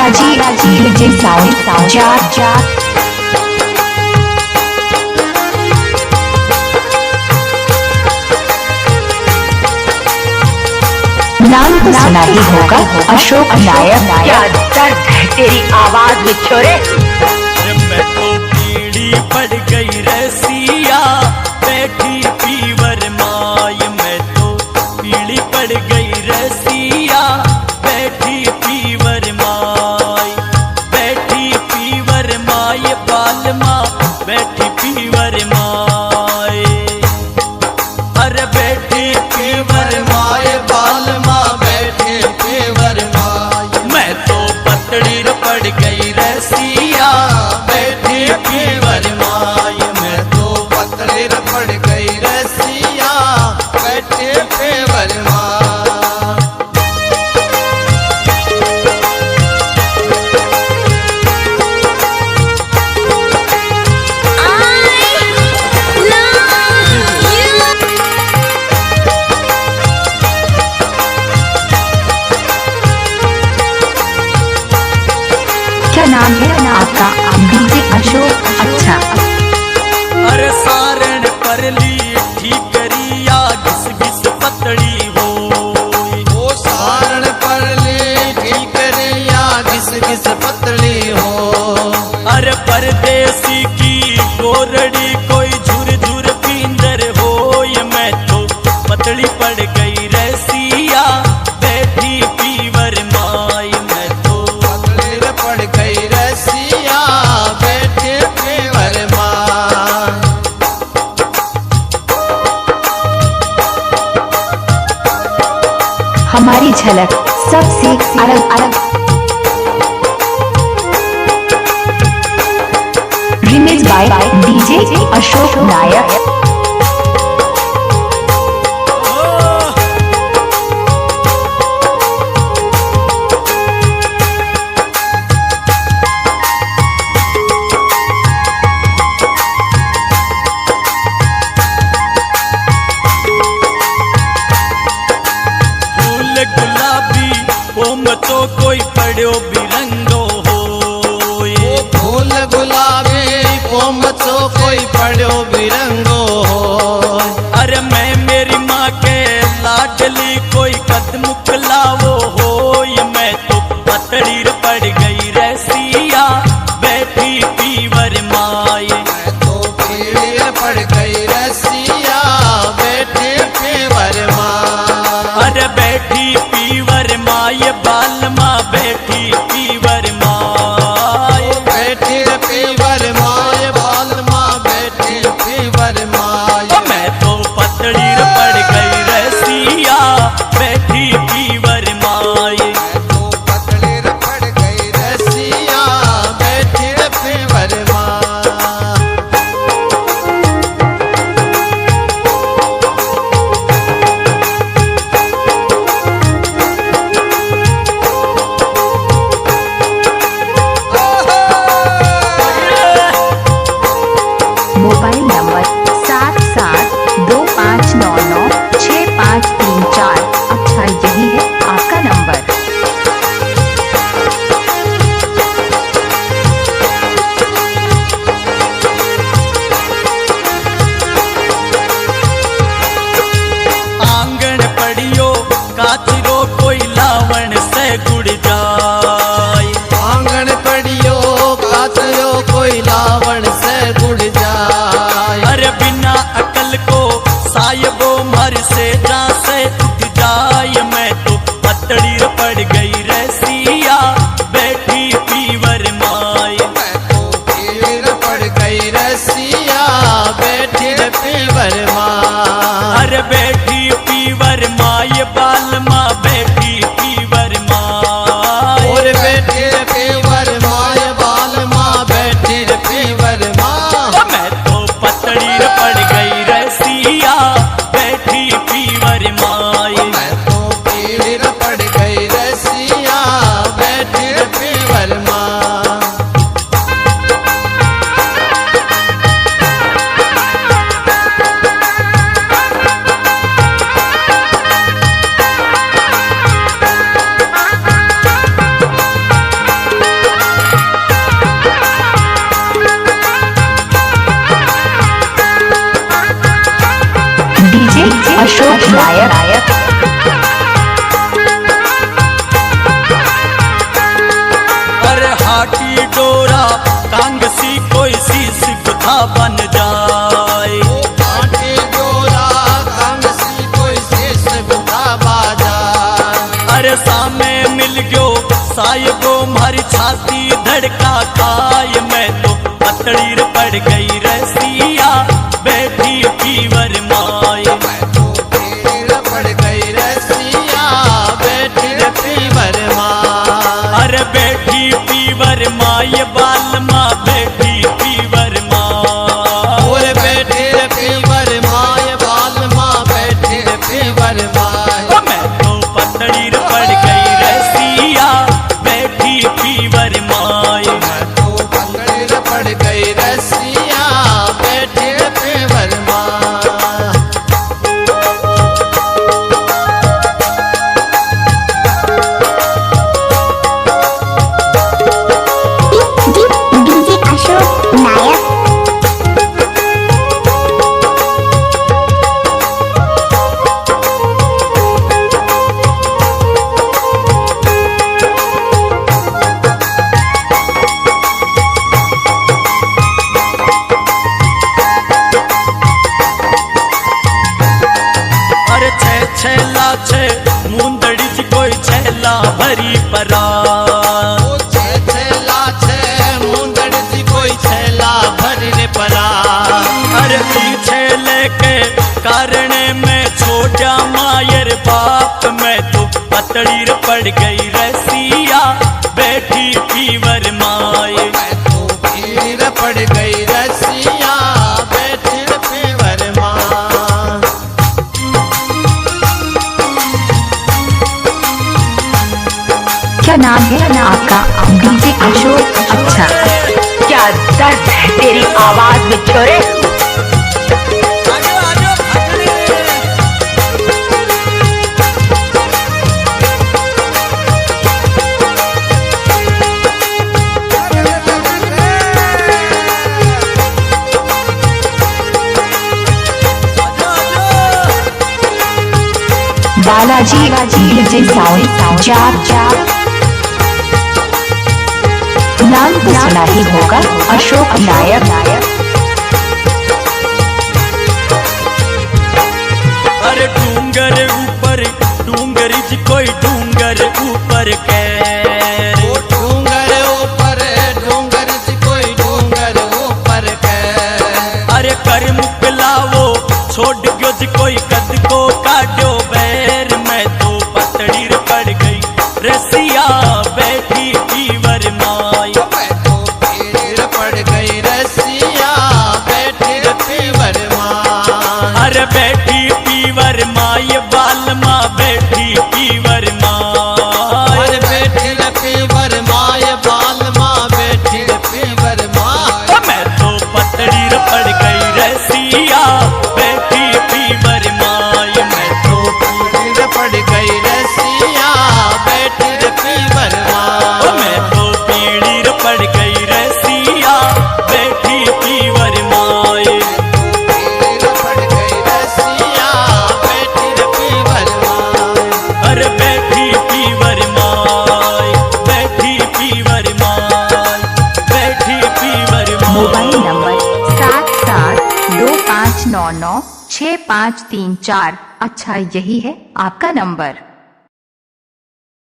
Balaji DJ sound चार नाम तो सुना ही होगा अशोक नायक। क्या दर्द है तेरी आवाज में छोरे। मैं तो पीड़ी पड़ गई रसिया बैठी पीवर माय। मैं तो पीड़ी पड़ गई रसिया बैठी पीवर माय। बैठी पीवर माय बाल माँ बैठी पीवर माय। अरे बैठी पीवर माय बाल माँ बैठी पीवर माय। मैं तो पतड़ी पड़ गई रसिया बैठी पीवर माय। मैं तो पतड़ी पड़ गई रसिया बैठी पीवर माय। क्या नाम है आपका? डीजे अशोक। अच्छा अरे सारण पर ली ठीक करिया घिस घिस पतड़ी हो। ओ सारण पर ली ठीक करिया घिस घिस पतड़ी हो। अरे परदेसी की गोरड़ी कोई झुर झुर पींदर हो। मैं तो पतड़ी पड़ गई रसिया बैठी पीवर माय। मैं तो पतड़ी पड़ गई रसिया बैठे पीवर माय। हमारी झलक सबसे अलग अलग रिमिक्स बाय डीजे अशोक नायक। फूल गुलाबी ओम तो कोई पड़ो बिरंगो हो। ओ फूल गुलाबी कोम तो कोई पड़ो बिरंगो हो। अरे मैं मेरी माँ के लाडली कोई कदम मुकलावो हो। मैं तो पतड़ी पड़ गई रसिया बैठी पीवर माय। मैं तो पीड़ पड़ गई रसिया बैठे पीवर माय। अरे बैठी पीवर माय बाल माँ बैठी पीवर माय। बैठे पीवर माय बाल माँ बैठे पीवर माय। मैं तो पतड़ी पड़ गई रसिया बैठी पीवर माय। मैं तो पतड़ी पड़ गई रसिया बैठे पीवर माय। Mobile number 7725996534। अच्छा यही है आपका नंबर। आंगन पड़ियो काचरो कोई लावण से गुड़ जाय। आंगन पड़ियो काचरो कोई लावण से गुड़ जाय। अरे अशोक नायक। अरे हाटी डोरा कांगसी कोई शीश गुथा बन जाए। हाटी डोरा कांगसी कोई शीश गुथा बाजा। अरे सामे मिल गयो साहिबो मारी छाती धड़का खाए। मैं तो पतड़ी रे पड़ गई रसिया बैठी पीवर माए। मैं तो पीर पड़ गई रसिया बैठी रे पीवर माँ। अरे बैठी पीवर माए बाल माँ बैठी पीवर माँ। और बैठी रे पीवर माँ बाल माँ बैठी रे पीवर माँ। मैं तो पतड़ी रे पड़ गई रसिया बैठी पीवर माए। मैं तो पतड़ी रे पड़ गई रसिया बैठी रे पीवर माँ। डीजे अशोक नायक। अरे छैला छे मुंदड़ी जी कोई छैला भरी परा। ओ छैला छे मुंदड़ जी कोई छैला भरी रे परा। अरे पीछे लेके कारण में छोटा मायर बाप। मैं तो पतड़ी रे पड़ गई रसिया बैठी पीवर माए। मैं तो पीर पड़ गई रसिया बैठी रे पीवर माँ। क्या नाम है आपका? डीजे अशोक। अच्छा, क्या दर्द है तेरी आवाज में छोरे। आजो आजो भागने। आजो आजो। Balaji DJ sound. चार नाम तो सुना ही होगा, अशोक नायक। अरे डूंगर ऊपर डूंगरी जी कोई डूंगर ऊपर के। ओ डूंगर ऊपर डूंगर जी कोई डूंगर ऊपर के। अरे कर मुकलावो छोड़ गयो जी कोई कद को काटो बैर। मैं तो पतड़ी रे पड़ गई रसिया बैठी पीवर माए। मैं तो पीर पड़ गई रसिया बैठी रे पीवर माँ। अरे बैठी पीवर माए बाल माँ बैठी पीवर माए। और बैठी रे पीवर माँ बाल माँ बैठी रे पीवर माँ। मैं तो पतड़ी रे पड़ गई रसिया बैठी पीवर माए। मैं तो पीर पड़ गई रसिया बैठी रे पीवर माँ। मैं तो पीड़ी रे पड़ गई रसिया बैठी पीवर माए। पीर पड़ गई रसिया बैठी रे पीवर माँ। अरे बैठी पीवर माए बैठी पीवर माए बैठी पीवर माए। Mobile number 7725996534। अच्छा, यही है आपका नंबर।